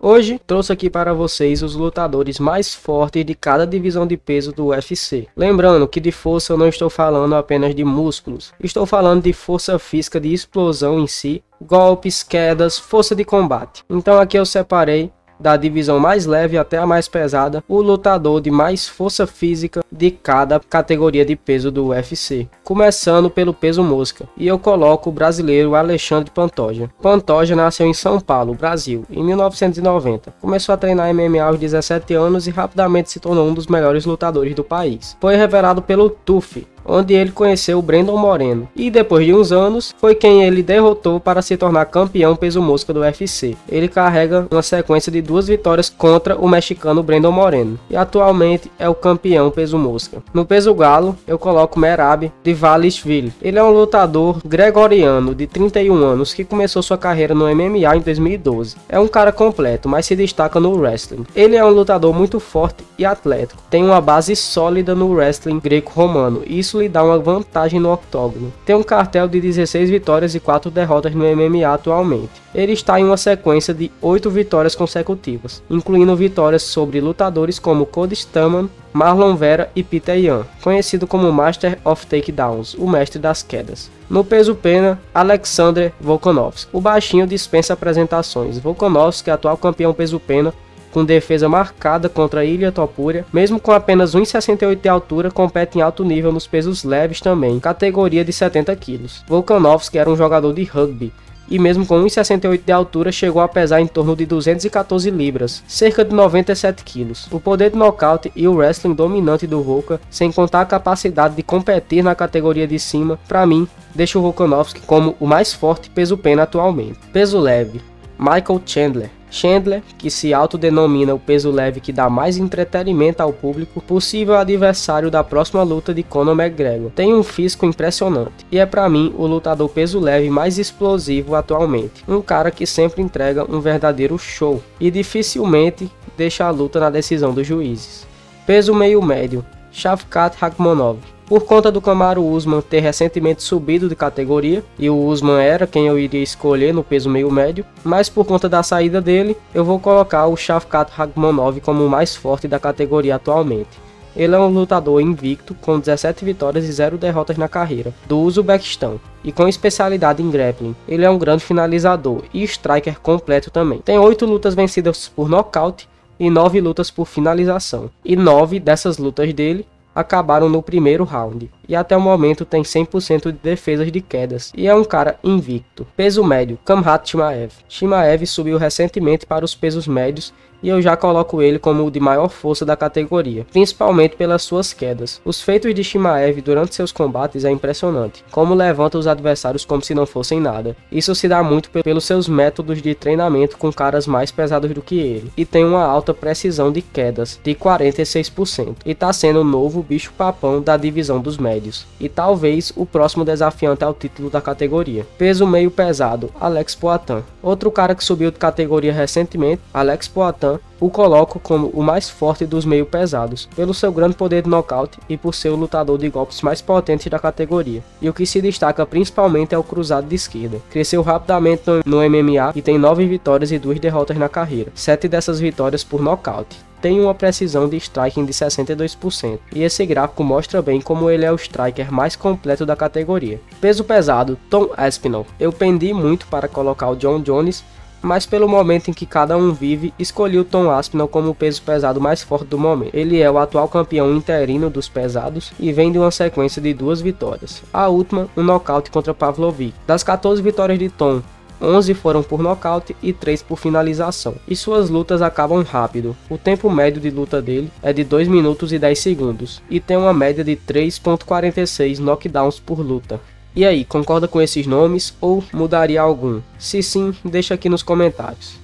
Hoje trouxe aqui para vocês os lutadores mais fortes de cada divisão de peso do UFC. Lembrando que de força eu não estou falando apenas de músculos, estou falando de força física, de explosão em si, golpes, quedas, força de combate. Então aqui eu separei da divisão mais leve até a mais pesada, o lutador de mais força física de cada categoria de peso do UFC, começando pelo peso mosca, e eu coloco o brasileiro Alexandre Pantoja. Pantoja nasceu em São Paulo, Brasil, em 1990, começou a treinar MMA aos 17 anos e rapidamente se tornou um dos melhores lutadores do país. Foi revelado pelo TUF, onde ele conheceu o Brandon Moreno, e depois de uns anos, foi quem ele derrotou para se tornar campeão peso mosca do UFC. Ele carrega uma sequência de 2 vitórias contra o mexicano Brandon Moreno, e atualmente é o campeão peso mosca. No peso galo, eu coloco Merab Dvalishvili. Ele é um lutador gregoriano de 31 anos que começou sua carreira no MMA em 2012. É um cara completo, mas se destaca no wrestling. Ele é um lutador muito forte e atlético, tem uma base sólida no wrestling greco-romano, e isso lhe dá uma vantagem no octógono. Tem um cartel de 16 vitórias e 4 derrotas no MMA atualmente. Ele está em uma sequência de 8 vitórias consecutivas, incluindo vitórias sobre lutadores como Cody Stamann, Marlon Vera e Peter Yan, conhecido como Master of Takedowns, o mestre das quedas. No peso pena, Alexander Volkanovski. O baixinho dispensa apresentações. Volkanovski, atual campeão peso pena, com defesa marcada contra Ilia Topuria, mesmo com apenas 1,68 de altura, compete em alto nível nos pesos leves também, categoria de 70 kg. Volkanovski era um jogador de rugby, e mesmo com 1,68 de altura chegou a pesar em torno de 214 libras, cerca de 97 kg. O poder de nocaute e o wrestling dominante do Volka, sem contar a capacidade de competir na categoria de cima, para mim, deixa o Volkanovski como o mais forte peso pena atualmente. Peso leve, Michael Chandler. Chandler, que se autodenomina o peso leve que dá mais entretenimento ao público, possível adversário da próxima luta de Conor McGregor. Tem um físico impressionante e é para mim o lutador peso leve mais explosivo atualmente. Um cara que sempre entrega um verdadeiro show e dificilmente deixa a luta na decisão dos juízes. Peso meio médio, Shavkat Rakhmonov. Por conta do Kamaru Usman ter recentemente subido de categoria, e o Usman era quem eu iria escolher no peso meio médio, mas por conta da saída dele, eu vou colocar o Shavkat Rakhmonov como o mais forte da categoria atualmente. Ele é um lutador invicto, com 17 vitórias e 0 derrotas na carreira, do Uzbequistão, e com especialidade em grappling. Ele é um grande finalizador e striker completo também. Tem 8 lutas vencidas por nocaute e 9 lutas por finalização, e 9 dessas lutas dele acabaram no primeiro round, e até o momento tem 100% de defesas de quedas, e é um cara invicto. Peso médio, Khamzat Chimaev. Chimaev subiu recentemente para os pesos médios, e eu já coloco ele como o de maior força da categoria, principalmente pelas suas quedas. Os feitos de Chimaev durante seus combates é impressionante, como levanta os adversários como se não fossem nada. Isso se dá muito pelos seus métodos de treinamento com caras mais pesados do que ele, e tem uma alta precisão de quedas, de 46%, e tá sendo o novo bicho papão da divisão dos médios, e talvez o próximo desafiante ao título da categoria. Peso meio pesado, Alex Poatan. Outro cara que subiu de categoria recentemente, Alex Poatan, o coloco como o mais forte dos meio pesados, pelo seu grande poder de nocaute e por ser o lutador de golpes mais potentes da categoria. E o que se destaca principalmente é o cruzado de esquerda. Cresceu rapidamente no MMA e tem 9 vitórias e 2 derrotas na carreira, 7 dessas vitórias por nocaute. Tem uma precisão de striking de 62%, e esse gráfico mostra bem como ele é o striker mais completo da categoria. Peso pesado, Tom Aspinall. Eu pendi muito para colocar o John Jones, mas pelo momento em que cada um vive, escolhi o Tom Aspinall como o peso pesado mais forte do momento. Ele é o atual campeão interino dos pesados e vem de uma sequência de 2 vitórias. A última, um nocaute contra Pavlovich. Das 14 vitórias de Tom, 11 foram por nocaute e 3 por finalização, e suas lutas acabam rápido. O tempo médio de luta dele é de 2 minutos e 10 segundos, e tem uma média de 3,46 knockdowns por luta. E aí, concorda com esses nomes ou mudaria algum? Se sim, deixa aqui nos comentários.